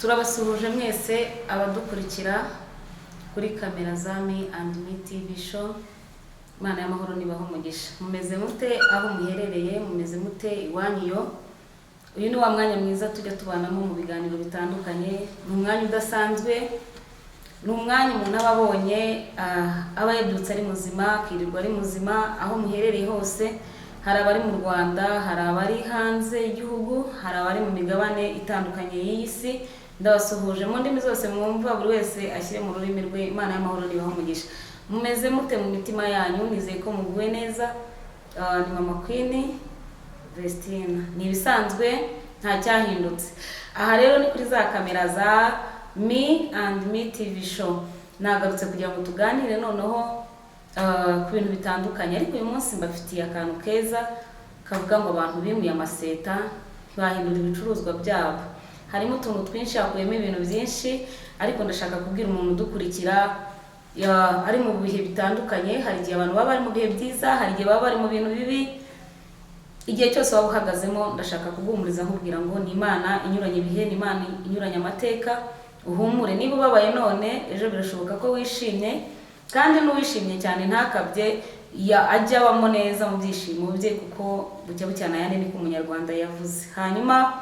turabasuhuje mwese abadukurikira kuri kamera za Me and Me TV show. Imana y'amahoro nibaho umugisha. Mumeze mute aho muherereye, mumeze mute iwanyu? Uyu ni wa mwanya mwiza tujya tubanamo mu biganiro bitandukanye. Ni umwanya udasanzwe, ni umwanya umuntu aba abonye aba yabyutse ari muzima, akirirwa ari muzima. Aho muherereye hose, hari abari mu Rwanda, hari abari hanze y'igihugu, hari abari mu migabane itandukanye y'iyi si. Ndabasuhuje mu ndimi zose mwumva, buri wese ashyire mu rurimi rwe. Imana y'amahoro nibaho umugisha. Mumeze mute mu mitima yanyu? Nizeye ko muguwe neza. Ni Mama Queen Vestina. Ni ibisanzwe, nta cyahindutse. Aha rero ni kuri za kamera za Me and Me TV show. Nagarutse kugira ngo tuganire noneho ku bintu bitandukanye, ariko uyu munsi mbafitiye akantu keza kavuga ngo abantu bimuye amaseta bahindura ibicuruzwa byabo. Harimo utuntu twinshi, hakuyemo ibintu byinshi, ariko ndashaka kubwira umuntu udukurikira ari mu bihe bitandukanye. Hari igihe abantu baba bari mu bihe byiza, hari igihe baba bari mu bintu bibi. Igihe cyose waba uhagazemo, ndashaka kuguhumuriza nkubwira ngo ni Imana inyuranye ibihe, ni Imana inyuranye amateka. Uhumure, niba ubabaye none, ejo birashoboka ko wishimye, kandi n'uwishimye cyane ntakabye ajya abamo neza mu byishimo bye, kuko bucya bucyana yandi niko umunyarwanda yavuze. Hanyuma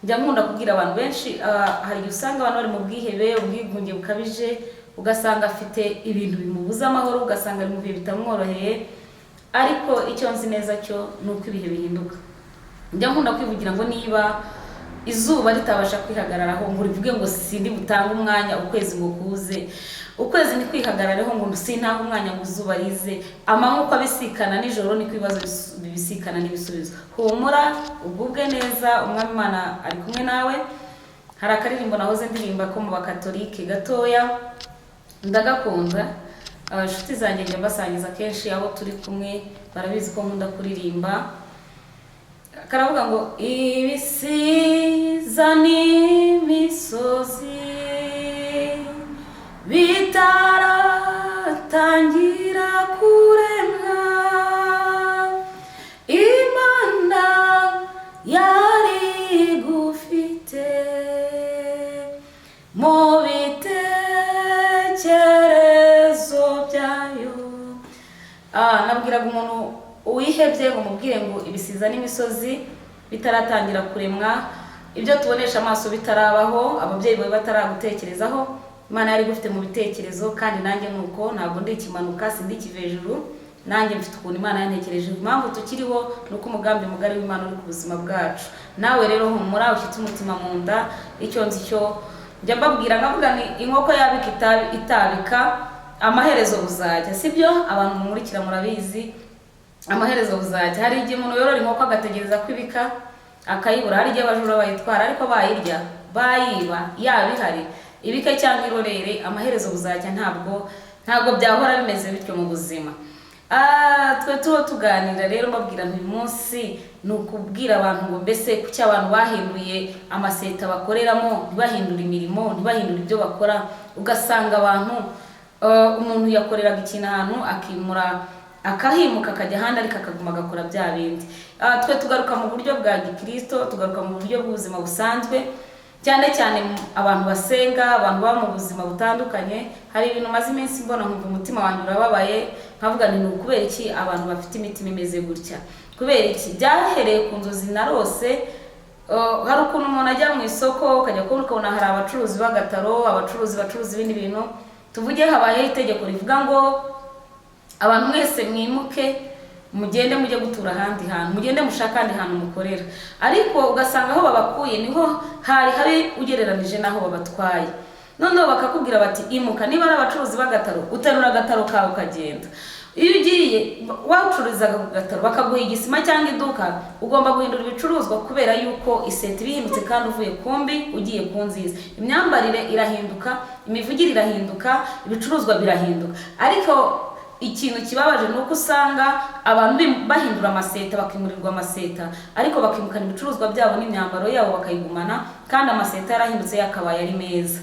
njya nkunda kubwira abantu benshi, hari igihe usanga abantu bari mu bwihebe, ubwigunge bukabije, ugasanga afite ibintu bimubuza amahoro, ugasanga ari mu bihe bitamworoheye. Ariko icyo nzi neza cyo ni uko ibihe bihinduka. Njya nkunda kwivugira ngo niba izuba ritabasha kwihagararaho ngo rivuge ngo sindi butanga umwanya ukwezi ngo kuze, ukwezi ni kwihagararaho ngo sintanga umwanya ngo izuba rize, amanywa uko abisikana nijoro niko ibibazo bibisikana n'ibisubizo. Humura, ugubwe neza, umwami Imana ari kumwe nawe. Hari akaririmbo nahoze ndirimba ko mu bakatolike gatoya, ndagakunda. Inshuti zanjye njya mbasangiza kenshi, abo turi kumwe barabizi ko nkunda kuririmba. Karavuga ngo ibisiza n'imisozi bitaratangira kuremwa, Imana yari gufite mu bitekerezo byayo. Nabwiraga umuntu uwihebye ngo mubwire ngo ibisiza n'imisozi bitaratangira kuremwa, ibyo tubonesha amaso bitarabaho, ababyeyi bawe bataragutekerezaho, Imana yari gufite mu bitekerezo. Kandi nanjye nuko, ntabwo ndi ikimanuka, sindi ikivejuru, nanjye mfite ukuntu Imana yantekereje. Impamvu tukiriho nuko umugambi mugari w'Imana uri ku buzima bwacu. Nawe rero humura, ushyitse umutima mu nda. Icyo nzi cyo njya mbabwira, nkavuga ni inkoko yabika itabika, amaherezo buzajya. Sibyo? Abantu mumurikira murabizi, amaherezo buzajya. Hari igihe umuntu yorora inkoko agategereza kwibika akayibura, hari igihe abajura bayitwara, ariko bayirya, bayiba, yabihari ibike cyangwa irorere, amaherezo buzajya. Ntabwo byahora bimeze bityo mu buzima. Twe tuganira rero mbabwira uyu munsi ni ukubwira abantu ngo mbese kuki abantu bahinduye amaseta bakoreramo, ntibahindura imirimo, ntibahindura ibyo bakora. Ugasanga abantu, umuntu yakoreraga ikintu ahantu akimura akahimuka akajya ahandi, ariko akaguma agakora bya bindi. Twe tugaruka mu buryo bwa gikristo, tugaruka mu buryo bw'ubuzima busanzwe, cyane cyane abantu basenga, abantu baba mu buzima butandukanye. Hari ibintu maze iminsi mbona nkumva umutima wanjye urababaye, nkavuga ni ukubera iki abantu bafite imitima imeze gutya? Kubera iki? Byahereye ku nzozi narose. Hari ukuntu umuntu ajya mu isoko ukajya kubona ukabona hari abacuruzi b'agataro, abacuruzi bacuruza ibindi bintu. Tuvuge habayeho itegeko rivuga ngo abantu mwese mwimuke, mugende mujye gutura ahandi hantu, mugende mushaka ahandi hantu mukorera. Ariko ugasanga aho babakuye niho hari habi ugereranije naho babatwaye. Noneho bakakubwira bati imuka. Niba ari abacuruzi b'agataro, uterura agataro kawe ukagenda. Iyo ugiye wacururizaga ku gataro bakaguha igisima cyangwa iduka, ugomba guhindura ibicuruzwa kubera yuko iseta ibihindutse kandi uvuye kumbi ugiye ku nziza. Imyambarire irahinduka, imivugire irahinduka, ibicuruzwa birahinduka. Ariko ikintu kibabaje ni uko usanga abantu bahindura amaseta, bakimurirwa amaseta, ariko bakimukana ibicuruzwa byabo n'imyambaro yabo bakayigumana, kandi amaseta yarahindutse yakabaye ari meza.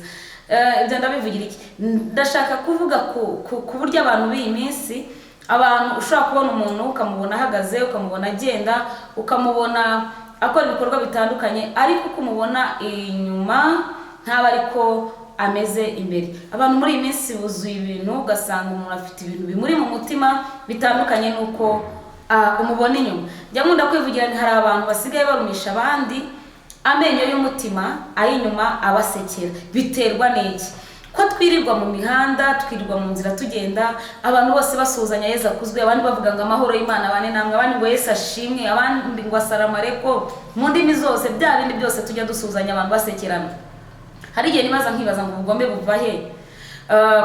Ibyo ndabivugira iki? Ndashaka kuvuga ku buryo abantu b'iyi minsi, abantu ushobora kubona umuntu ukamubona ahagaze, ukamubona agenda, ukamubona akora ibikorwa bitandukanye, ariko uko umubona inyuma ntaba ariko ameze imbere. Abantu muri iyi minsi buzuye ibintu, ugasanga umuntu afite ibintu bimuri mu mutima bitandukanye nuko umubona inyuma. Njya nkunda kwivugira nti hari abantu basigaye barumisha abandi amenyo y'umutima, ay'inyuma abasekera. Biterwa n'iki? Ko twirirwa mu mihanda, twirirwa mu nzira tugenda, abantu bose basuhuzanya Yesu akuzwe, abandi bavuga ngo amahoro y'Imana bane namwe, abandi ngo Yesu ashimwe, abandi ngo asalamu alaykum, mu ndimi zose bya bindi byose tujya dusuhuzanya abantu basekerana. Hari igihe nibaza nkibaza ngo ubugombe buva he?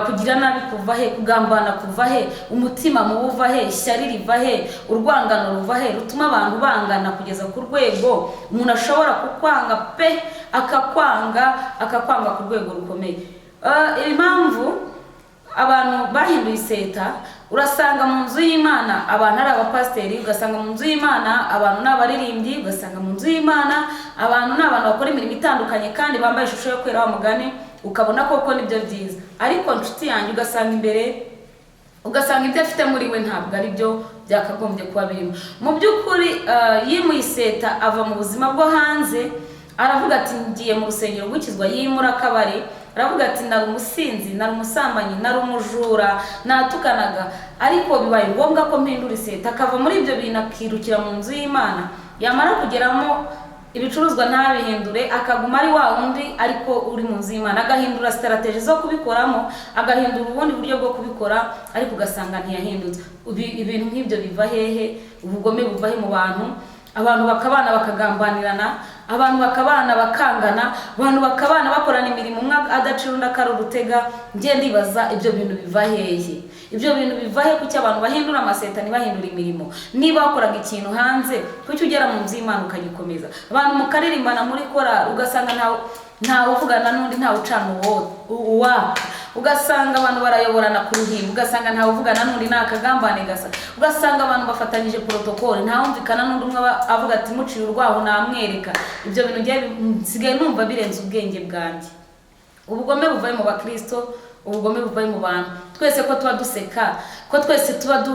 Kugira nabi kuva he? Kugambana kuva he? Umutima mubi uva he? Ishyari riva he? Urwangano ruva he rutuma abantu bangana kugeza ku rwego umuntu ashobora kukwanga pe, akakwanga ku rwego rukomeye. Impamvu abantu bahinduye iseta, urasanga mu nzu y'Imana abantu ari abapasiteri, ugasanga mu nzu y'Imana abantu n'abaririmbyi, ugasanga mu nzu y'Imana abantu n'abantu bakora imirimo itandukanye kandi bambaye ishusho yo kwera wa mugani, ukabona koko nibyo byiza. Ariko nshuti yanjye ugasanga imbere, ugasanga ibyo afite muri we ntabwo ari byo byakagombye kuba birimo. Mu by'ukuri yimuye iseta ava mu buzima bwo hanze, aravuga ati ngiye mu rusengero gukizwa, yimura akabari, aravuga ati nari umusinzi, nari umusambanyi, nari umujura, natukanaga, ariko bibaye ngombwa ko mpindura iseta, akava muri ibyo bintu akirukira mu nzu y'Imana. Yamara kugeramo ibicuruzwa ntabihindure, akaguma ari wa wundi ariko uri mu nzu y'Imana, agahindura strategy zo kubikoramo, agahindura ubundi buryo bwo kubikora, ariko ugasanga ntiyahindutse. Ibintu nk'ibyo biva hehe? Ubugome buva he mu bantu? Abantu bakabana bakagambanirana, abantu bakabana bakangana, abantu bakabana bakorana imirimo umwe adacira undi akari urutega. Ngiye ndibaza ibyo bintu biva hehe? Ibyo bintu biva he? Kuki abantu bahindura amaseta ntibahindura imirimo? Niba wakoraga ikintu hanze, kuki ugera mu nzu y'Imana ukagikomeza? Abantu mukaririmbana muri korali, ugasanga ntawe uvugana n'undi, ntawe ucana uwaka. Ugasanga abantu barayoborana ku ruhimbi, ugasanga ntawe uvugana n'undi, nakagambane gasa. Ugasanga abantu bafatanyije protocole, ntawumvikana n'undi, umwe avuga ati muciye urwaho namwereka. Ibyo bintu ngiye nsigaye numva birenze ubwenge bwanjye. Ubugome buvaye mu bakristo, ubugome buvaye mu bantu. Twese ko tuba duseka, ko twese tuba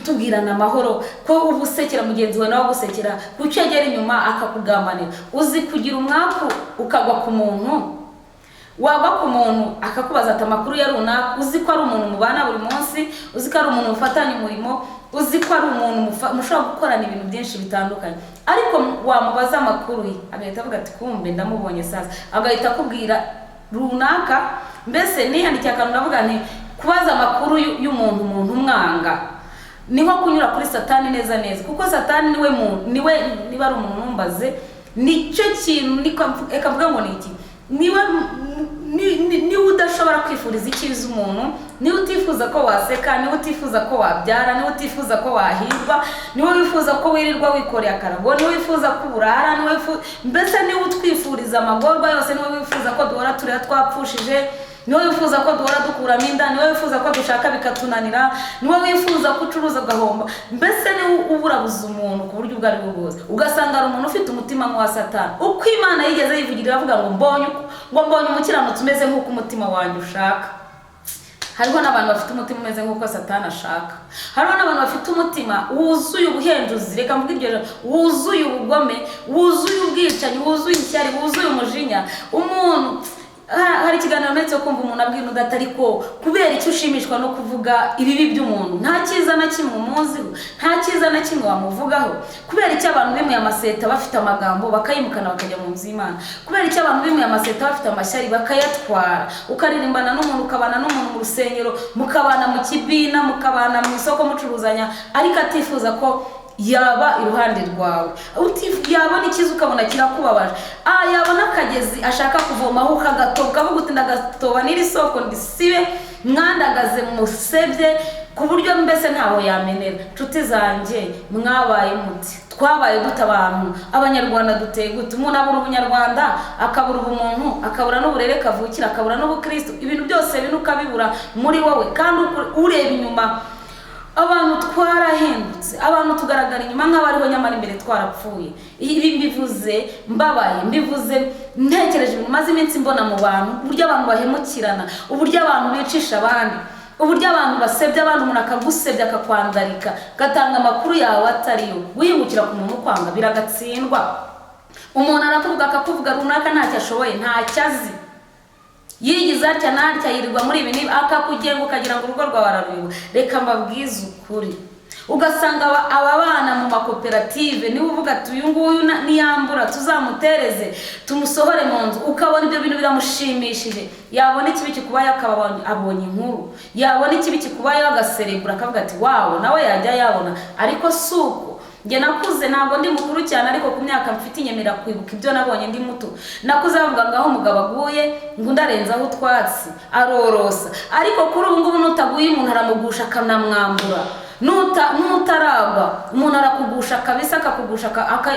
tubwirana amahoro, ko ubusekera mugenzi wawe nawe gusekera, kucyo agera inyuma akakugambanira. Uzi kugira umwaku ukagwa ku muntu, wagwa ku muntu akakubaza ati amakuru ya runaka, uzi ko ari umuntu mubana buri munsi, uzi ko ari umuntu mufatanya umurimo, uzi ko ari umuntu mushobora gukorana ibintu byinshi bitandukanye, ariko wamubaza amakuru ye agahita avuga ati kumbe ndamubonye sasa, agahita akubwira runaka. Mbese niyandikiye akantu ndavuga nti kubaza amakuru y'umuntu umwanga niho kunyura kuri Satani neza neza, kuko Satani niwe niba ari umuntu umbaze nicyo kintu ekavuga ngo niki, niwe udashobora kwifuriza icyiza umuntu, niwe utifuza ko waseka, niwe utifuza ko wabyara, niwe utifuza ko wahirwa, niwe wifuza ko wirirwa wikoreye akarago, niwe wifuza ko uburara, mbese niwe utwifuriza amagorwa yose, niwe wifuza ko duhora tureba twapfushije, niwe wifuza ko duhora dukuramo inda, niwe wifuza ko dushaka bikatunanira, niwe wifuza ko ucuruza agahomba. Mbese niwe uburabuza umuntu ku buryo ubwo ari bwo bwose. Ugasanga ari umuntu ufite umutima nk'uwa Satani. Uko Imana yigeze yivugirira avuga ngo mbonye umukiranutsi umeze nk'uko umutima wanjye ushaka. Hariho n'abantu bafite umutima umeze nk'uko Satani ashaka. Hariho n'abantu bafite umutima wuzuye ubuhenduzi, reka mvuge iryo, wuzuye ubugome, wuzuye ubwicanyi, wuzuye ishyari, wuzuye umujinya. Umuntu hari ikiganiro ndetse kumva umuntu abwira undi atari ko kubera icyo ushimishwa no kuvuga ibibi by'umuntu, nta cyiza na kimwe umuziho, nta cyiza na kimwe wamuvugaho. Kubera icyo abantu bimuye amaseta bafite amagambo bakayimukana bakajya mu nzu y'Imana, kubera icyo abantu bimuye amaseta bafite amashyari bakayatwara, ukaririmbana n'umuntu, ukabana n'umuntu mu rusengero, mukabana mu kibina, mukabana mu isoko mucuruzanya, ariko atifuza ko yaba iruhande rwawe, yabona ikiza ukabona kirakubabaje, yabona akagezi ashaka kuvomaho ukagatoba, ukavuga uti ndagatoba n'iri soko ndisibe mwandagaze musebye ku buryo mbese ntaho yamenera. Nshuti zanjye mwabaye muti, twabaye dute abantu, Abanyarwanda duteye gute? Umuntu abura ubunyarwanda, akabura ubumuntu, akabura n'uburere kavukira, akabura n'ubukristo, ibintu byose bino ukabibura muri wowe, kandi ureba inyuma abantu twarahindutse, abantu tugaragara inyuma nk'abariho nyamara imbere twarapfuye. Ibi mbivuze mbabaye, mbivuze ntekereje ibintu maze iminsi mbona mu bantu, uburyo abantu bahemukirana, uburyo abantu bicisha abandi, uburyo abantu basebya abandi, umuntu akagusebya akakwandarika, gatanga amakuru yawe atariyo, wihingukira ku muntu kwanga biragatsindwa. umuntu arakuvuga akakuvuga runaka ntacyo ashoboye, ntacyo azi, yigize atya n'atya, yirirwa muri ibi niba akakugenga ukagira ngo urugo rwawe ararubiwe. Reka mbabwize ukuri, ugasanga aba bana mu makoperative niwe uvuga ati uyu nguyu niyambura tuzamutereze tumusohore mu nzu, ukabona ibyo bintu biramushimishije. Yabona ikibi kikubaye akaba abonye inkuru, yabona ikibi kikubaye agaserebura akavuga ati wawo, nawe yajya yabona. Ariko suko njye nakuze, ntabwo ndi mukuru cyane, ariko ku myaka mfite inyemera kwibuka ibyo nabonye ndi muto. Nakuze bavuga ngaho umugabo aguye ngo ndarenzaho utwatsi arorosa, ariko kuri ubu ngubu nutaguye umuntu aramugusha akanamwambura. Nutaragwa umuntu arakugusha kabisa, akakugusha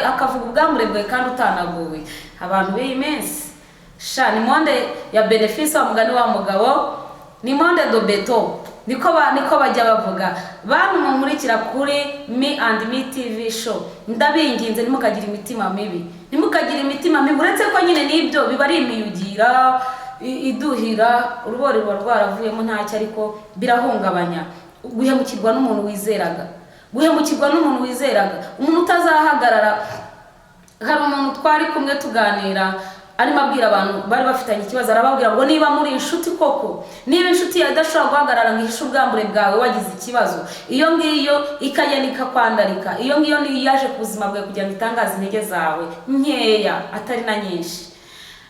akavuga ubwambure bwawe kandi utanaguwe. Abantu b'iyi minsi sha ni monde ya benefice wa mugani wa mugabo, ni monde do beto, niko bajya bavuga. Bantu munkurikira kuri Me and Me TV show, ndabinginze ntimukagira imitima mibi, ntimukagira imitima mibi. Uretse ko nyine n'ibyo biba ari imiyugira iduhira, urubori ruba rwaravuyemo ntacyo, ariko birahungabanya. Guhemukirwa n'umuntu wizeraga, umuntu utazahagarara. Hari umuntu twari kumwe tuganira, arimo abwira abantu bari bafitanye ikibazo, arababwira ngo niba muri inshuti koko, niba inshuti yawe idashobora guhagarara ngo ihishe ubwambure bwawe wagize ikibazo, iyo ngiyo ikagenda ikakwandarika, iyo ngiyo niyo yaje ku buzima bwawe kugira ngo itangaze intege zawe nkeya atari na nyinshi.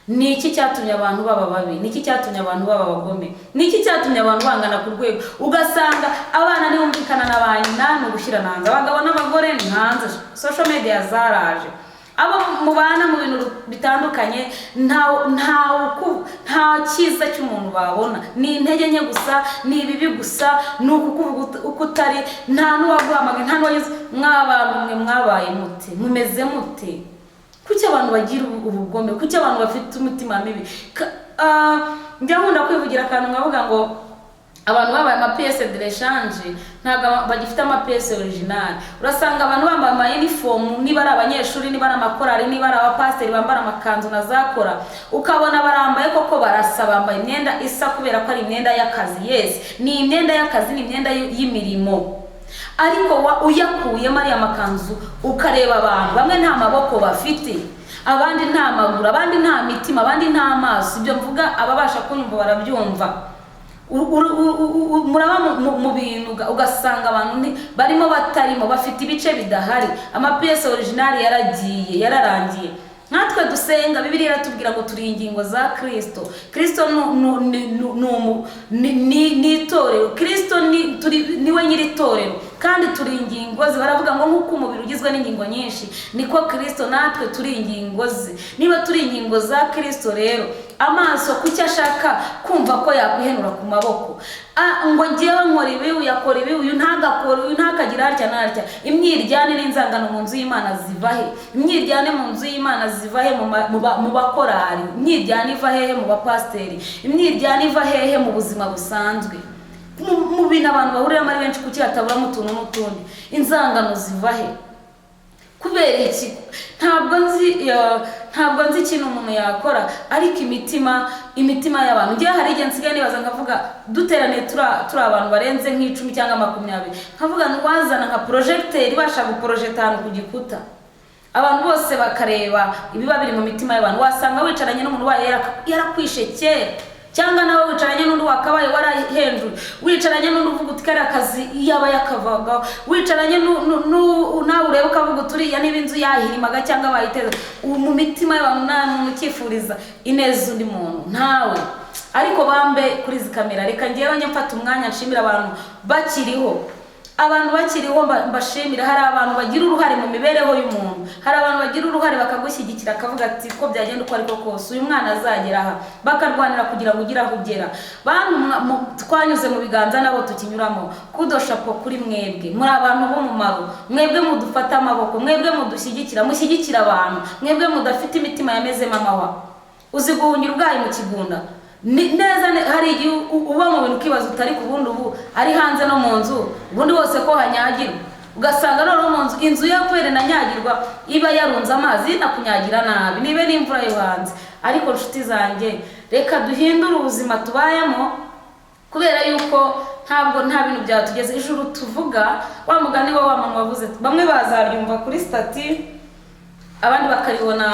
Ni iki cyatumye abantu baba babi? Ni iki cyatumye abantu baba abagome? Ni iki cyatumye abantu bangana ku rwego ugasanga abana ntibumvikana na ba nyina, no gushyira hanze abagabo n'abagore ni hanze, social media zaraje, abo mubana mu bintu bitandukanye, nta cyiza cy'umuntu babona, ni intege nke gusa, ni ibibi gusa, ni ukukuvuga uko utari, nta n'uwaguhamagaye, nta n'uwagize. Mw'abantu mwe mwabaye mute? Mumeze mute? Kuki abantu bagira ubugome? Kuki abantu bafite umutima mibi? Njya nkunda kwivugira akantu nkavuga ngo abantu babaye ama pièce de rechange ntago bagifite ama pièce original. Urasanga abantu bambaye ama uniform, niba ari abanyeshuri, niba ari amakorari, niba ari abapasteri bambara amakanzu na zakora, ukabona barambaye koko barasa, bambaye imyenda isa kubera ko ari imyenda y'akazi. Yes, ni imyenda y'akazi, ni imyenda y'imirimo. Ariko uyakuyemo ari amakanzu ukareba abantu bamwe nta maboko bafite, abandi nta maguru, abandi nta mitima, abandi nta maso. Ibyo mvuga ababasha kunyumva barabyumva. Muraba mu bintu ugasanga abantu barimo batarimo, bafite ibice bidahari, ama pièce original yararangiye. Natwe dusenga, Bibiliya iratubwira ngo turi ingingo za Kristo. Kristo ni itorero, Kristo niwe nyiri itorero, kandi turi ingingo ze. Baravuga ngo nk'uko umubiri ugizwe n'ingingo nyinshi, niko Kristo natwe turi ingingo ze. Niba turi ingingo za Kristo rero, amaso kuki ashaka kumva ko yakwihenura ku maboko, ngo ngewe nkora ibi, uyakora ibi, uyu ntagakora, uyu ntakagira atya n'atya. Imyiryane n'inzangano mu nzu y'Imana zivahe? Imyiryane mu nzu y'Imana zivahe? Mu bakorari. Imyiryane iva hehe? Mu bapasteri. Imyiryane iva hehe? Mu buzima busanzwe, mu bintu abantu bahuriramo ari benshi. Kuki hataburamo utuntu n'utundi? Inzangano zivahe? Kubera iki? Ntabwo nzi ikintu umuntu yakora, ariko imitima y'abantu. Ngiye hari igihe nsigaye nibaza nkavuga, duteraniye turi abantu barenze nk'icumi cyangwa 20, nkavuga nwazana nka projecteur ibasha guprojecta ahantu ku gikuta, abantu bose bakareba ibiba biri mu mitima y'abantu. Wasanga wicaranye n'umuntu waye yarakwishe kera, cyangwa nawe wicaranye n'undi wakabaye warahenjwe, wicaranye n'undi uvuga uti kariya kazi yaba yakavaga, wicaranye nawe ureba ukavuga uturiya niba inzu yahirimaga cyangwa bayiteza. Mu mitima y'abantu nta muntu ukifuriza ineza undi muntu, ntawe. Ariko bambe kuri izi kamera, reka ngewe mfata umwanya nshimira abantu bakiriho. Abantu bakiriho mbashimira. Hari abantu bagira uruhare mu mibereho y'umuntu, hari abantu bagira uruhare bakagushyigikira, akavuga ati ko byagenda uko ariko kose uyu mwana azagera aha, bakarwanira kugira ngo ugire aho ugera. Bantu twanyuze mu biganza nabo tukinyuramo, kudoshapo kuri mwebwe. Muri abantu b'umumaro, mwebwe mudufata amaboko, mwebwe mudushyigikira, mushyigikira abantu, mwebwe mudafite imitima yamezemo amahwa. Uzi guhungira ubwayi mu kigunda neza. Hari igihe uba mu bintu ukibaza utari ku bundi ubu ari hanze no mu nzu, ubundi wose ko hanyagirwa, ugasanga no mu nzu inzu ya kwere na nyagirwa iba yarunze amazi nakunyagira nabi, nibe n'imvura yo hanze. Ariko nshuti zanjye, reka duhindure ubuzima tubayemo, kubera yuko nta bintu byatugeze ijuru tuvuga. Wa mugani wa muntu wavuze, bamwe bazaryumva kuri stati abandi bakaribona,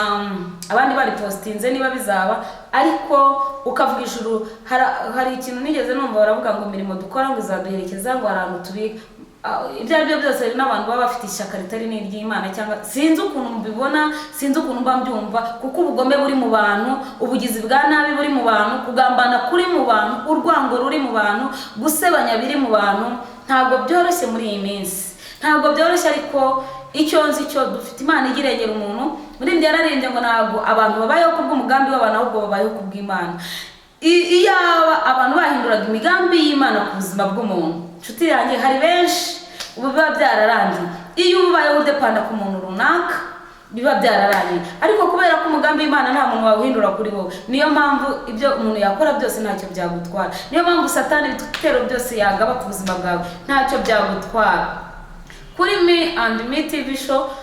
abandi bari postinze niba bizaba, ariko ukavuga ijuru. Hari ikintu nigeze numva baravuga ngo imirimo dukora ngo izaduherekeza ngo ahantu tubika. Ibyo ari byo byose n'abantu baba bafite ishyaka ritari n'iry'Imana, cyangwa sinzi ukuntu mubibona, sinzi ukuntu mba mbyumva, kuko ubugome buri mu bantu, ubugizi bwa nabi buri mu bantu, kugambana kuri mu bantu, urwango ruri mu bantu, gusebanya biri mu bantu. Ntabwo byoroshye muri iyi minsi, ntabwo byoroshye, ariko icyo nzi cyo dufite Imana igirengera umuntu. Muri ibyo yararembye ngo ntabwo abantu babayeho kubw'umugambi w'abantu, ahubwo babayeho kubw'Imana. Iyo abantu bahinduraga imigambi y'Imana ku buzima bw'umuntu, inshuti yanjye, hari benshi ubu biba byararangiye. Iyo ubayeho udepanda ku muntu runaka biba byararangiye, ariko kubera ko umugambi w'Imana nta muntu wawuhindura kuri wowe, niyo mpamvu ibyo umuntu yakora byose ntacyo byagutwara. Niyo mpamvu Satani ibitero byose yagaba ku buzima bwawe ntacyo byagutwara. Kuri Me TV show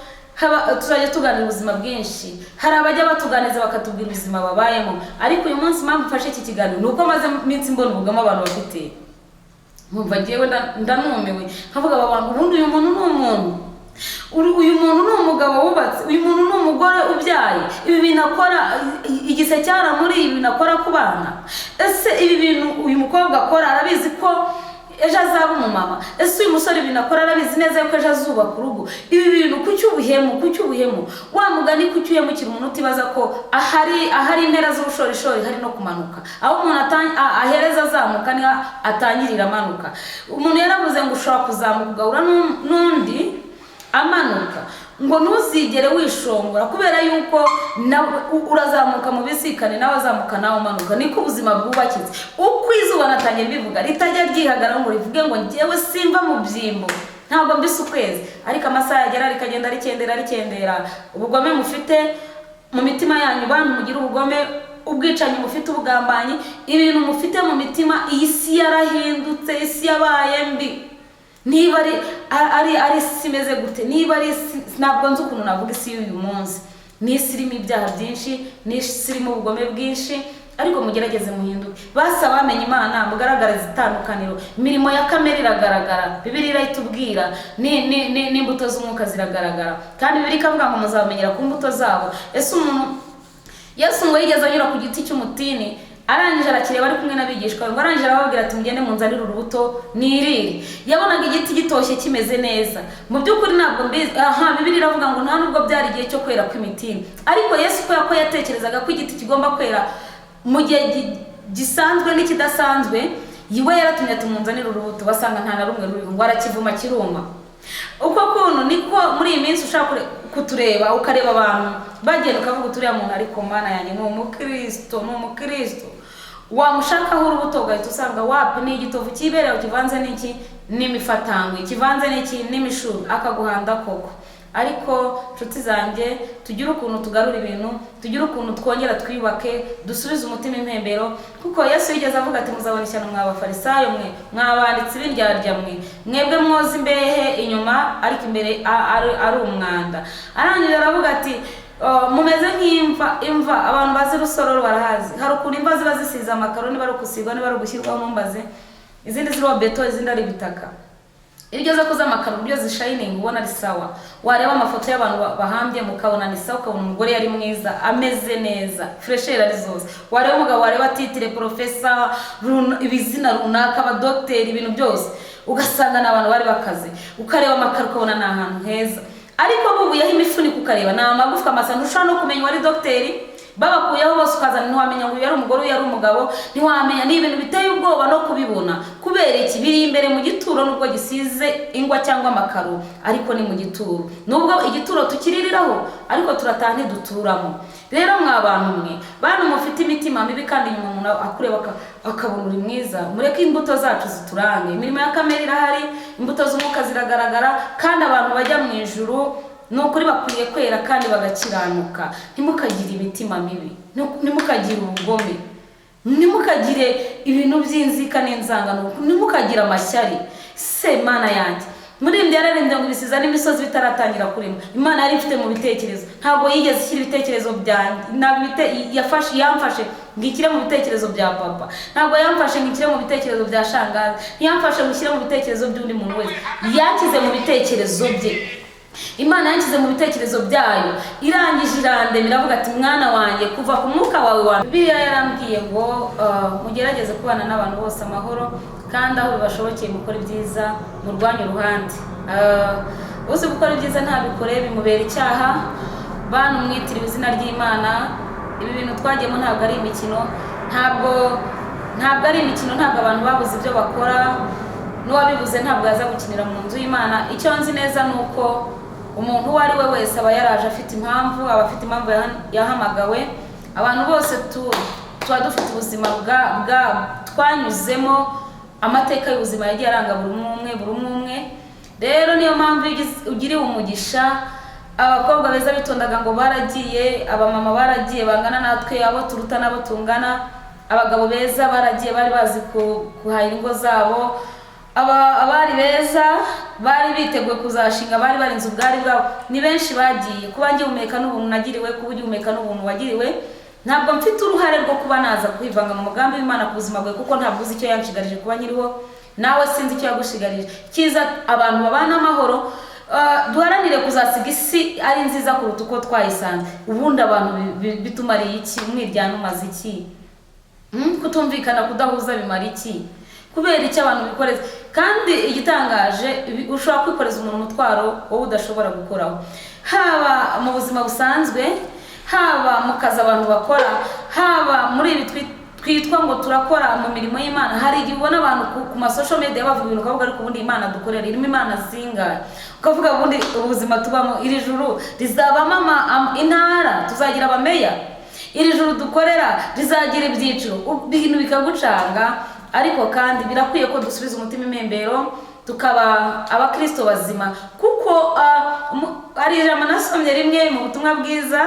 tuzajya tuganira ubuzima bwinshi. Hari abajya batuganiza bakatubwira ubuzima babayemo, ariko uyu munsi mpamvu mfashe iki kiganiro nuko maze iminsi mbona ubugamo abantu bafite. Nkumva ngewe ndanumiwe, nkavuga aba bantu, ubundi uyu muntu ni umuntu, uyu muntu ni umugabo wubatse, uyu muntu ni umugore ubyaye, ibi bintu akora, igise cyara muri ibi bintu akora ku bana. Ese ibi bintu uyu mukobwa akora arabizi ko ejo azaba umumama? Ese uyu musore ibintu akora arabizi neza yuko ejo azubaka urugo? Ibi bintu kuki ubuhemu? Wa mugani kuki uhemukira umuntu utibaza ko ahari impera z'ubushorishori hari no kumanuka, aho umuntu ahereza azamuka niho atangirira amanuka. Umuntu yaravuze ngo ushobora kuzamuka ugahura n'undi amanuka, ngo ntuzigere wishongora, kubera yuko urazamuka mu bisikane nawe azamuka nawe umanuka. Niko ubuzima bwubakitse. Uko izuba natangiye mbivuga ritajya ryihagarara ngo rivuge ngo njyewe simva mu byimbo, ntabwo mbise ukwezi, ariko amasaha yagera rikagenda rikendera. Ubugome mufite mu mitima yanyu, bantu mugira ubugome, ubwicanyi mufite, ubugambanyi, ibintu mufite mu mitima. Iyi si yarahindutse, isi yabaye mbi. Niba ari isi imeze gute, niba ari ntabwo nzi ukuntu navuga isi y'uyu munsi. Ni isi irimo ibyaha byinshi, ni isi irimo ubugome bwinshi, ariko mugerageze muhinduke. Basa bamenye Imana, mugaragariza itandukaniro. Imirimo ya kamere iragaragara, Bibiliya irayitubwira, n'imbuto z'umwuka ziragaragara, kandi Bibiliya ikavuga ngo muzabamenyera ku mbuto zabo. Ese umuntu, Yesu ngo yigeze anyura ku giti cy'umutini, arangije arakireba ari kumwe n'abigishwa ngo, arangije arababwira ati mugende munzanire urubuto nirire. Yabonaga igiti gitoshye kimeze neza. Mu by'ukuri ntabwo mbizi, Bibiliya iravuga ngo nta nubwo byari igihe cyo kwera kw'imitini, ariko Yesu ko yatekerezaga ko igiti kigomba kwera mu gihe gisanzwe n'ikidasanzwe, yiwe yaratumye ati munzanire urubuto, basanga nta na rumwe ruriho, ngo arakivuma kiruma. Uko kuntu niko muri iyi minsi ushaka kutureba, ukareba abantu bagenda ukavuga turiya muntu ariko Mana yanjye ni umukristo, wamushakaho urubuto ugahita usanga wapi ni igitovu kiberewe kivanze n'iki n'imifatangwe, kivanze n'iki n'imishuri, akaguhanda koko. Ariko nshuti zanjye, tugire ukuntu tugarura ibintu, tugire ukuntu twongera twiyubake, dusubize umutima impembero, kuko Yesu yigeze avuga ati muzabona ishyano mwa bafarisayo mwe, mwabanditsi b'indyarya mwe, mwebwe mwoza imbehe inyuma ariko imbere ari umwanda. Arangije aravuga ati mumeze nk'imva, abantu bazi rusororo barahazi. Hari ukuntu imva ziba zisize amakaro, niba ari ukusigwa, niba ari ugushyirwaho numbaze, izindi ziriho beto, izindi ari ibitaka. Iryo zo kuza amakaro byo zishining ubona ari sawa. Wareba amafoto y'abantu bahambye mukabona ni sawa, ukabona umugore yari mwiza, ameze neza, fresher ari zose. Wareba umugabo, wareba titire professor, ibizina runaka, abadocteur, ibintu byose, ugasanga n'abantu bari bakaze. Ukareba amakaro ukabona ni ahantu heza, ariko bubuyeho imifuniko ukareba ni amagufwa masa, ntushobora no kumenya wari docteur. Babakuyeho bose ukazana ntiwamenya ngo yari umugore yari umugabo, ntiwamenya. Ni ibintu biteye ubwoba no kubibona, kubera iki biri imbere mu gituro, nubwo gisize ingwa cyangwa amakaro, ariko ni mu gituro. Nubwo igituro tukiririraho, ariko turataha ntiduturamo. Rero mwa bantu mwe, bantu mufite imitima mibi kandi nyuma umuntu akureba akabona uri mwiza, mureke imbuto zacu ziturange. Imirimo ya kamere irahari, imbuto z'umwuka ziragaragara, kandi abantu bajya mu ijuru nukuri bakwiye kwera kandi bagakiranuka. Ntimukagire imitima mibi, ntimukagire ubugome, ntimukagire ibintu by'inzika n'inzangano, ntimukagire amashyari. Se Mana yanjye, muri ibyo yararembye ngo ibisiza n'imisozi bitaratangira kurema, Imana yari ifite mu bitekerezo. Ntabwo yigeze ishyira ibitekerezo byanjye, ntabwo yamfashe ngikire mu bitekerezo bya papa, ntabwo yamfashe ngikire mu bitekerezo bya shangazi, ntiyamfashe ngikire mu bitekerezo by'undi muntu wese, yakize mu bitekerezo bye. Imana yanshyize mu bitekerezo byayo, irangije irandemera iravuga ati mwana wanjye kuva ku mwuka wawe wa Bibiliya yarambwiye ngo mugerageze kubana n'abantu bose amahoro, kandi aho bibashobokeye mukora ibyiza murwanye uruhande. Uzi gukora ibyiza ntabikore bimubera icyaha. Bantu mwitiriwe izina ry'Imana, ibi bintu twagiyemo ntabwo ari imikino, ntabwo ari imikino, ntabwo abantu babuze ibyo bakora, n'uwabibuze ntabwo yaza gukinira mu nzu y'Imana. Icyo nzi neza ni uko umuntu uwo ari we wese aba yaraje afite impamvu, aba afite impamvu yahamagawe. Abantu bose tuba dufite ubuzima twanyuzemo, amateka y'ubuzima yagiye aranga buri umwe. Rero niyo mpamvu ugiriwe umugisha, abakobwa beza bitondaga ngo baragiye, abamama baragiye bangana natwe, abo turuta n'abo tungana, abagabo beza baragiye bari bazi kuhahira ingo zabo, abari beza bari biteguye kuzashinga, bari barinze ubwari bwabo, ni benshi bagiye. Kuba ngihumeka n'ubuntu nagiriwe, kuba ugihumeka n'ubuntu wagiriwe, ntabwo mfite uruhare rwo kuba naza kwivanga mu mugambi w'Imana ku buzima bwawe, kuko ntabwo uzi icyo yanshigarije kuba nyiriho, nawe sinzi icyo yagushigarije. Cyiza abantu babana amahoro, duharanire kuzasiga isi ari nziza kuruta uko twayisanze. Ubundi abantu bitumariye iki? Umwiryane umaze iki? Kutumvikana, kudahuza bimara iki? Kubera icyo abantu bikoreza. Kandi igitangaje, ushobora kwikoreza umuntu umutwaro wowe udashobora gukoraho, haba mu buzima busanzwe, haba mu kazi abantu bakora, haba muri ibi twitwa ngo turakora mu mirimo y'Imana. Hari igihe ubona abantu ku masocial media bavuga ibintu ukavuga ariko ubundi Imana dukorera irimo Imana zingahe? Ukavuga ubundi ubuzima tubamo, iri juru rizabamo intara, tuzagira abameya, iri juru dukorera rizagira ibyiciro, ibintu bikagucanga. Ariko kandi birakwiye ko dusubiza umutima impembero, tukaba abakristo bazima, kuko ari ijambo nasomye rimwe mu butumwa bwiza,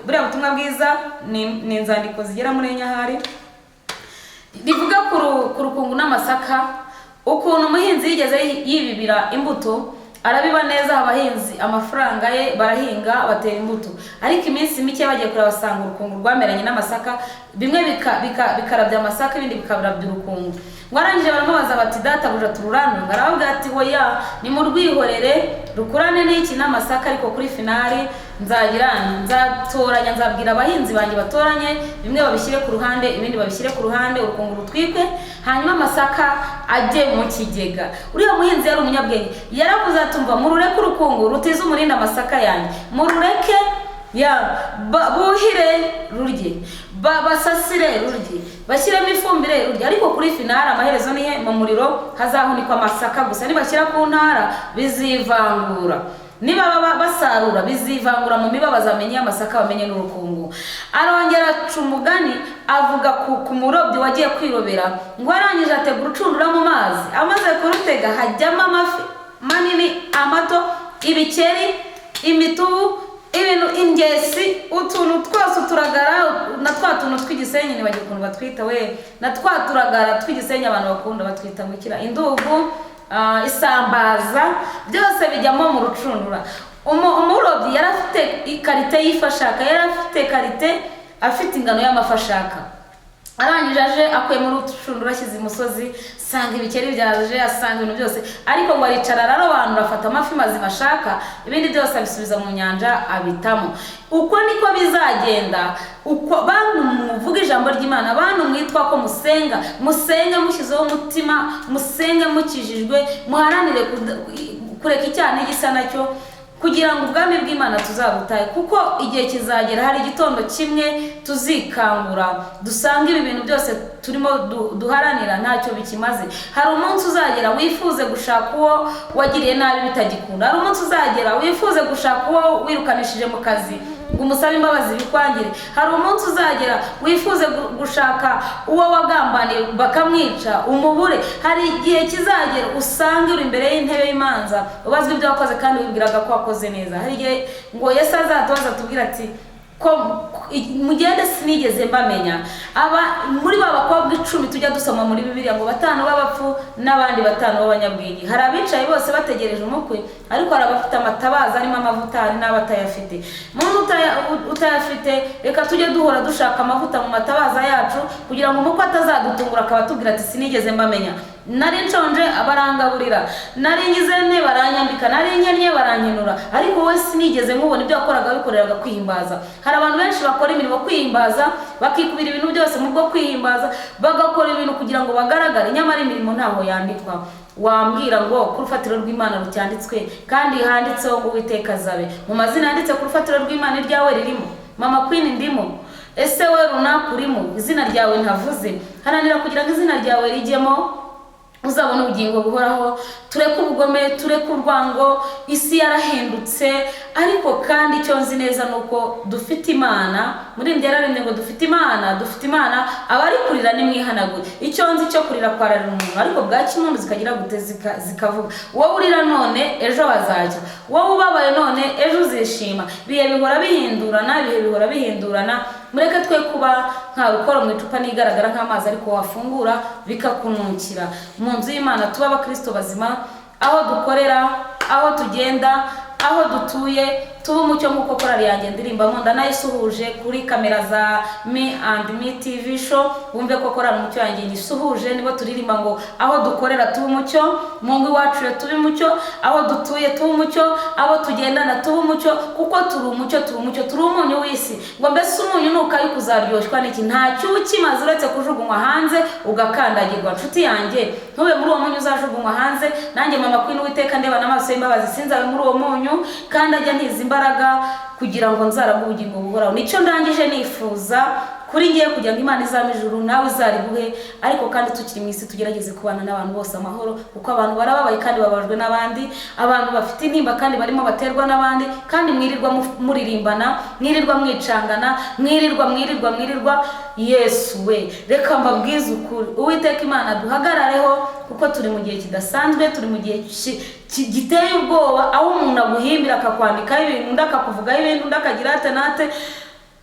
buriya butumwa bwiza ni inzandiko zigera muri Nyahari, rivuga ku rukungu n'amasaka, ukuntu umuhinzi yigeze yibibira imbuto, arabiba neza, abahinzi amafaranga ye barahinga batera imbuto, ariko iminsi mike bagiye kureba basanga urukungu rwameranye n'amasaka, bimwe bikarabya amasaka, ibindi bikarabya urukungu. Warangije baramubaza bati databuja tururane? Aravuga ati hoya, ni mu rwihorere rukurane n'iki n'amasaka, ariko kuri finali nzatoranya, nzabwira abahinzi banjye batoranye, bimwe babishyire ku ruhande, ibindi babishyire ku ruhande, urukungu rutwikwe, hanyuma amasaka ajye mu kigega. Uriya muhinzi yari umunyabwenge, yaravuze atumva murureke urukungu rutiza umurindi amasaka yanjye, murureke buhire rurye, basasire rurye, bashyiremo ifumbire rurye, ariko kuri finali amaherezo nihe mu muriro hazahunikwa amasaka gusa. Nibashyira ku ntara bizivangura, niba basarura bizivangura mu miba, bazamenye amasaka bamenye n'urukungu. Arongera aca umugani avuga ku murobyi wagiye kwirobera, ngo arangije atega urucundura mu mazi, amaze kurutega hajyamo amafi manini, amato, ibikeri, imitubu, ibintu, ingesi, utuntu twose, uturagara, na twa tuntu tw'igisenyi nibagiye ukuntu batwita we, na twa turagara tw'igisenyi abantu bakunda batwita gukira, indugu, isambaza, byose bijyamo mu rucundura. Umurobyi yari afite ikarite y'ifashaka, yari afite karite, afite ingano y'amafashaka. Arangije aje akuye muri urucundura, ashyize imusozi, sanga ibikeri byaje, asanga ibintu byose, ariko ngo aricara ararobanura, afata amafi mazima ashaka, ibindi byose abisubiza mu nyanja abitamo. Uko niko bizagenda. Uko bantu muvuga ijambo ry'Imana, bantu mwitwa ko musenga, musenge mushyizeho umutima, musenge mukijijwe, muharanire kureka icyaha n'igisa nacyo, kugira ngo ubwami bw'Imana tuzabutahe, kuko igihe kizagera, hari igitondo kimwe tuzikangura dusanga ibi bintu byose turimo duharanira ntacyo bikimaze. Hari umunsi uzagera wifuze gushaka uwo wagiriye nabi bitagikunda, hari umunsi uzagera wifuze gushaka uwo wirukanishije mu kazi ngo umusabe imbabazi bikwangire, hari umunsi uzagera wifuze gushaka uwo wagambaniye bakamwica umubure, hari igihe kizagera usange uri imbere y'intebe y'imanza ubazwa ibyo wakoze kandi wibwiraga ko wakoze neza. Hari igihe ngo Yesu azatubaza atubwira ati ko mugende sinigeze mbamenya. Muri ba bakobwa 10 tujya dusoma muri Bibiliya ngo 5 b'abapfu n'abandi 5 b'abanyabwenge. Hari abicaye bose bategereje umukwe, ariko hari abafite amatabaza arimo amavuta, hari n'abatayafite. Muntu utayafite, reka tujye duhora dushaka amavuta mu matabaza yacu, kugira ngo umukwe atazadutungura akabatubwira ati sinigeze mbamenya. nari nshonje barangaburira, nari ngize nte baranyambika, nari nkennye barankenura, ariko wowe sinigeze nkubona. Ibyo wakoraga bikoreraga kwihimbaza. Hari abantu benshi bakora imirimo kwihimbaza, bakikubira ibintu byose mu bwo kwihimbaza, bagakora ibintu kugira ngo bagaragare, nyamara imirimo ntaho yandikwa. Wambwira ngo ku rufatiro rw'Imana rucyanditswe kandi handitseho ngo Uwiteka azabe? Mu mazina yanditse ku rufatiro rw'Imana iryawe ririmo? Mama Queen ndimo? Ese we runaka urimo? Izina ryawe ntavuze. Haranira kugira ngo izina ryawe rijyemo, uzabona ubugingo buhoraho. Tureke ubugome, tureke urwango. Isi yarahindutse, ariko kandi icyo nzi neza nuko dufite Imana. Muri ndi yararemye ngo dufite Imana, dufite Imana. Abari kurira nimwihanagure. Icyo nzi cyo kurira kwararira umuntu, ariko bwaki impundu zikagira gute zikavuga. Wowe urira none ejo bazajya, wowe ubabaye none ejo uzishima. Ibihe bihora bihindurana, ibihe bihora bihindurana. Mureke twe kuba nka rukora mu icupa nigaragara nk'amazi, ariko wafungura bikakunukira. Mu nzu y'Imana tuba abakristo bazima, aho dukorera, aho tugenda, aho dutuye, tuba umucyo nk'uko korali yanjye ndirimbamo. Ndanayisuhuje kuri kamera za Me and Me TV show, wumve ko korali umucyo yanjye nyisuhuje. Nibo turirimba ngo aho dukorera tuba umucyo, mu ngo iwacu tuba umucyo, aho dutuye tuba umucyo, abo tugendana tuba umucyo, kuko turi umucyo, turi umucyo, turi umunyu w'isi. Ngo mbese umunyu nukayi kuzaryoshwa n'iki? Nta cyukimaze uretse kujugunywa hanze ugakandagirwa. Nshuti yanjye, ntube muri uwo munyu uzajugunywa hanze. Nanjye Mama Queen Uwiteka ndeba n'amaso y'imbabazi sinzabe muri uwo munyu, kandi ajya ntiza imbaraga kugira ngo nzaraga ubugingo buhoraho. Nicyo ndangije nifuza kuri ngiye kugira ngo Imana izame ijuru nawe izaribuhe. Ariko kandi tukiri mu isi tugerageze kubana n'abantu bose amahoro, kuko abantu barababaye kandi babajwe n'abandi, abantu bafite intimba kandi barimo baterwa n'abandi. Kandi mwirirwa muririmbana, mwirirwa mwicangana, mwirirwa. Yesu we, reka mbabwize ukuri, Uwiteka Imana duhagarareho, kuko turi mu gihe kidasanzwe, turi mu gihe giteye ubwoba, aho umuntu aguhimbira akakwandikaho ibintu, undi akakuvugaho ibintu, undi akagira ate nate.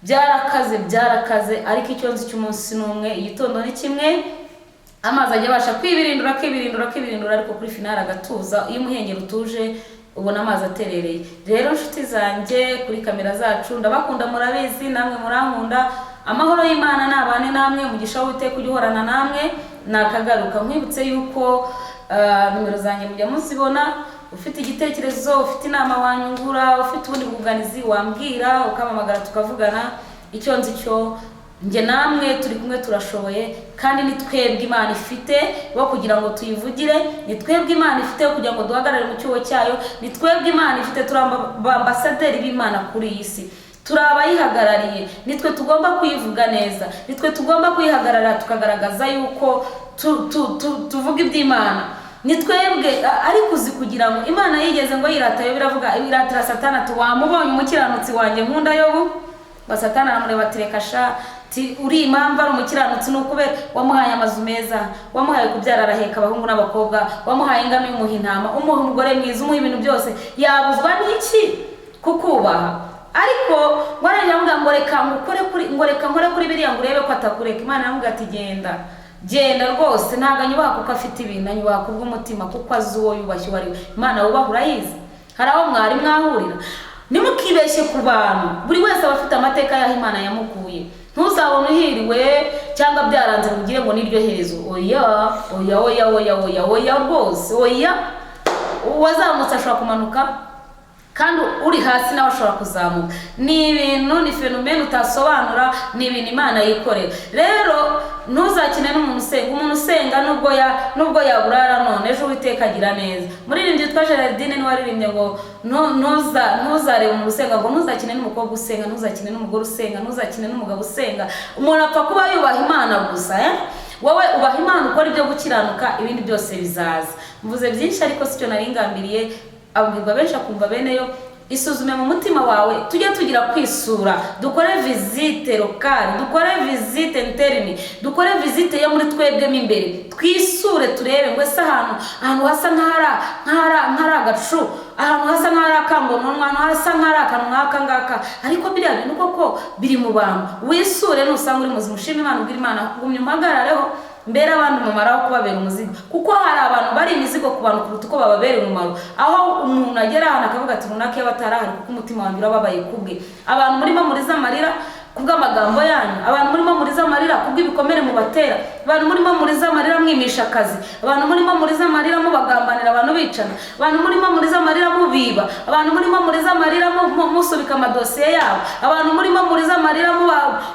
Byarakaze, ariko icyo nzi cy'umunsi n'umwe, igitondo ni kimwe. Amazi ajya abasha kwibirindura, ariko kuri finale agatuza. Iyo umuhengeri utuje ubona amazi aterereye. Rero nshuti zanjye kuri kamera zacu, ndabakunda, murabizi, namwe murankunda. Amahoro y'Imana nabane namwe, umugisha w'Uwiteka ujye uhorana namwe. Nakagaruka nkwibutse yuko nimero zanjye mujya muzibona. Ufite igitekerezo, ufite inama wanyungura, ufite ubundi bwunganizi wambwira, ukamamagara tukavugana. Icyo nzi cyo nge namwe turi kumwe, turashoboye, kandi ni twebwe Imana ifite bo kugira ngo tuyivugire, ni twebwe Imana ifite kugira ngo duhagarare mu cyuho cyayo, ni twebwe Imana ifite, turamba ambasaderi b'Imana kuri iyi si. Turabayihagarariye, nitwe tugomba kuyivuga neza, nitwe tugomba kuyihagarara tukagaragaza yuko tuvuga iby'Imana. Ni twebwe, ariko uzi kugira ngo Imana yigeze ngo yiratayo, biravuga iratira Satani ati wamubonye umukiranutsi wanjye nkunda Yobu? Satani aramureba ati reka sha, uri impamvu ari umukiranutsi n'ukubera wamuhaye amazu meza, wamuhaye kubyara araheka abahungu n'abakobwa, wamuhaye ingano y'umuha intama, umuha umugore mwiza, umuha ibintu byose. Yabuzwa n'iki kukubaha? Ariko warajya ngo reka nkore kuri biriya ngo urebe ko atakureka. Imana yamubwira ati genda rwose, ntago anyubaha kuko afite ibintu, anyubaha kubw'umutima, kuko azi uwo yubashye uwo ari we. Imana wubaha urayizi. Hari aho mwari mwahurira. Nimukibeshye ku bantu, buri wese aba afite amateka y'aho Imana yamukuye. Ntuzabone uhiriwe cyangwa byaranze mugire ngo niryo herezo. Oya rwose, oya. Uwazamutse ashobora kumanuka, kandi uri hasi nawe ashobora kuzamuka. Ni ibintu, ni fenomene utasobanura, ni ibintu Imana yikorera. Rero ntuzakine n'umuntu usenga. Umuntu usenga nubwo yaburara none ejo Uwiteka agira neza. Muririmbyi twa Geraldine ni waririmbye ngo ntuzarebe umuntu usenga, ngo ntuzakine n'umukobwa usenga, ntuzakine n'umugore usenga, ntuzakine n'umugabo usenga. Umuntu apfa kuba yubaha Imana gusa. Wowe ubaha Imana, ukora ibyo gukiranuka, ibindi byose bizaza. Mvuze byinshi ariko sicyo naringambiriye. Abwirwa benshi akumva beneyo. Isuzume mu mutima wawe, tujye tugira kwisura, dukore visite lokale, dukore visite interne, dukore visite yo muri twebwe imbere, twisure turebe ngo ese ahantu hasa nk'ara agacu, ahantu hasa nk'ara akangononwa, ahantu hasa nk'ara akantu nk'aka ngaka. Ariko biriya bintu koko biri mu bantu. Wisure nusanga uri muzima, ushima Imana, ubwira Imana, gumya umpagarareho mbere abantu mumaraho kubabera umuzigo, kuko hari abantu bari imizigo ku bantu kuruta uko bababera umumaro. Aho umuntu agera ahantu akavuga ati runaka yabatarahari kuko umutima wanjye urababaye kubwe. Abantu murimo muri z'amarira, kubw'amagambo yanyu, abantu murimo muriza amarira kubw'ibikomere mubatera, abantu murimo muriza amarira mwimisha akazi, abantu murimo muriza amarira mubagambanira, abantu bicana, abantu murimo muriza amarira mubiba, abantu murimo muriza amarira musubika amadosiye yabo, abantu murimo muriza amarira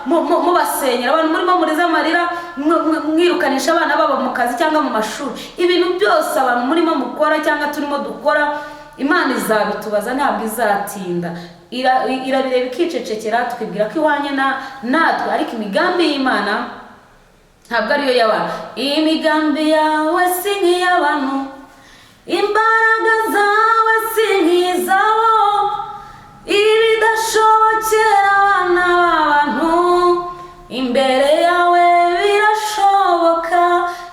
mubasenyera, abantu murimo muriza amarira mwirukanisha abana babo mu kazi cyangwa mu mashuri. Ibintu byose abantu murimo mukora cyangwa turimo dukora, Imana izabitubaza, ntabwo izatinda. Irabireba ikicecekera, tukibwira ko ihwanye natwe, ariko imigambi y'Imana ntabwo ariyo y'abantu. Imigambi yawe si nk'iy'abantu, imbaraga zawe si nk'izabo, ibidashobokera abana b'abantu imbere yawe birashoboka.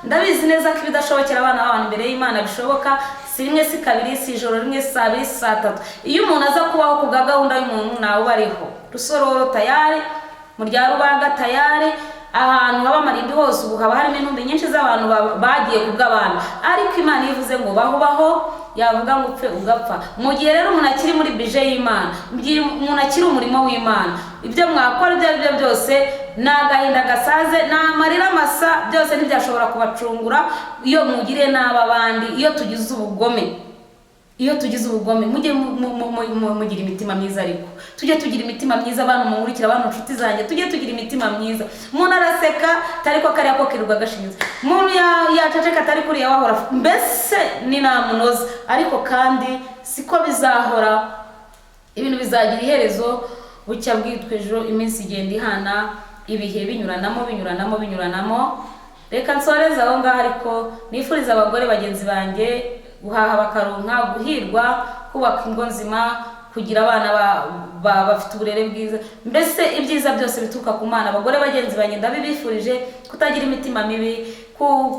Ndabizi neza ko ibidashobokera abana b'abantu imbere y'Imana bishoboka. Si rimwe, si kabiri, si ijoro rimwe, si abiri, si atatu. Iyo umuntu aza kubaho ku bwa gahunda y'umuntu, nawe bariho Rusororo tayari, mu rya Rubaga tayari, ahantu haba amarimbi hose ubu haba harimo intumbi nyinshi z'abantu bagiye ku bw'abantu. Ariko Imana ivuze ngo baho yavuga ngo upfe ugapfa. Mu gihe rero umuntu akiri muri bije y'Imana, umuntu akiri umurimo w'Imana, ibyo mwakora ibyo ari byo byose ni agahinda gasaze, ni amarira masa, byose ntibyashobora kubacungura iyo mugiriye nabi abandi. Iyo tugize ubugome mujye mugira imitima myiza, ariko tujye tugira imitima myiza. Abantu mumurikira, abantu inshuti zanjye, tujye tugira imitima myiza. Umuntu araseka tariko kariya ko kirirwa gashinze, umuntu yaceceka atari kuriya wahora, mbese ni namunoza. Ariko kandi siko bizahora, ibintu bizagira iherezo, bucya bwitwa ejo, iminsi igenda ihana, ibihe binyuranamo. Reka nsoreze aho ngaho, ariko nifuriza abagore bagenzi banjye guhaha bakaronka, guhirwa, kubaka ingo nzima, kugira abana bafite uburere bwiza, mbese ibyiza byose bituruka ku Mana. Abagore bagenzi banjye ndabibifurije kutagira imitima mibi,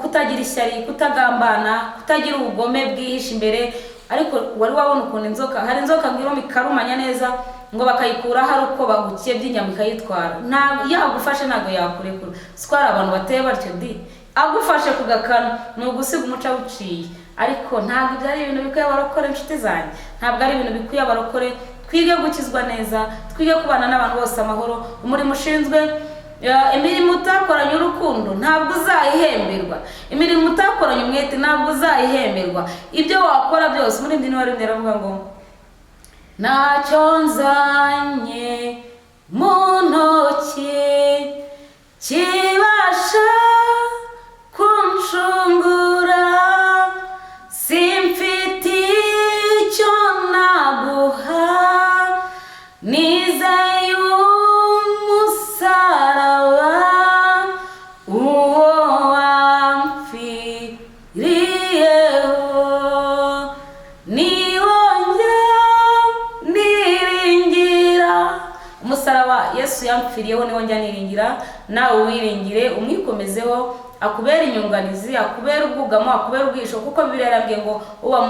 kutagira ishyari, kutagambana, kutagira ubugome bwihishe imbere. Ariko wari wabona ukuntu hari inzoka ngiro ikarumanya neza, ngo bakayikura hari uko bagukiye by'inyama ikayitwara. Yagufashe ntabwo yakurekura. Sitwara abantu bateye batyo di, agufashe ku gakanu ni ugusiga umuca wuciye. Ariko ntabwo ibyo ari ibintu bikwiye abarokore inshuti zanjye, ntabwo ari ibintu bikwiye abarokore. Twige gukizwa neza, twige kubana n'abantu bose amahoro. Umurimo ushinzwe, imirimo utakoranye urukundo ntabwo uzayihemberwa, imirimo utakoranye umwete ntabwo uzayihemberwa. Ibyo wakora byose, muri ndini wari nderavuga ngo ntacyo nzanye mu ntoki kibasha kunshungura, simfite icyo naguha, nizeye umusaraba uwo wampfiriyeho, niwo niringira. Umusaraba Yesu yampfiriyeho niwo njya niringira. Nawe wiringire, umwikomezeho, akubera inyunganizi, akubera ubwugamo, akubera ubwisho, kuko Bibiliya yarambwiye ngo uba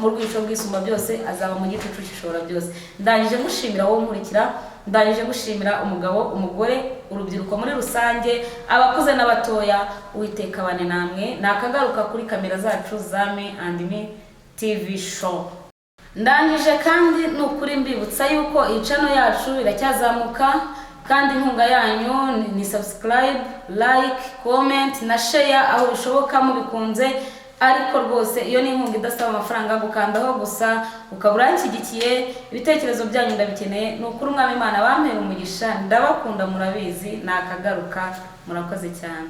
mu rwisho bw'isumba byose azaba mu gicucu cy'ishobora byose. Ndangije gushimira wowe nkurikira, ndangije gushimira umugabo, umugore, urubyiruko muri rusange, abakuze n'abatoya. Uwiteka bane namwe. Nakagaruka kuri kamera zacu za Me and Me TV show. Ndangije kandi nukuri mbibutsa yuko iyi channel yacu iracyazamuka, kandi inkunga yanyu ni subscribe, like, comment na share aho bishoboka mubikunze. Ariko rwose iyo ni inkunga idasaba amafaranga, gukandaho gusa ukabura nshyigikiye. Ibitekerezo byanyu ndabikeneye. Nukuri Umwami Imana bampera umugisha, ndabakunda murabizi. Nakagaruka, murakoze cyane.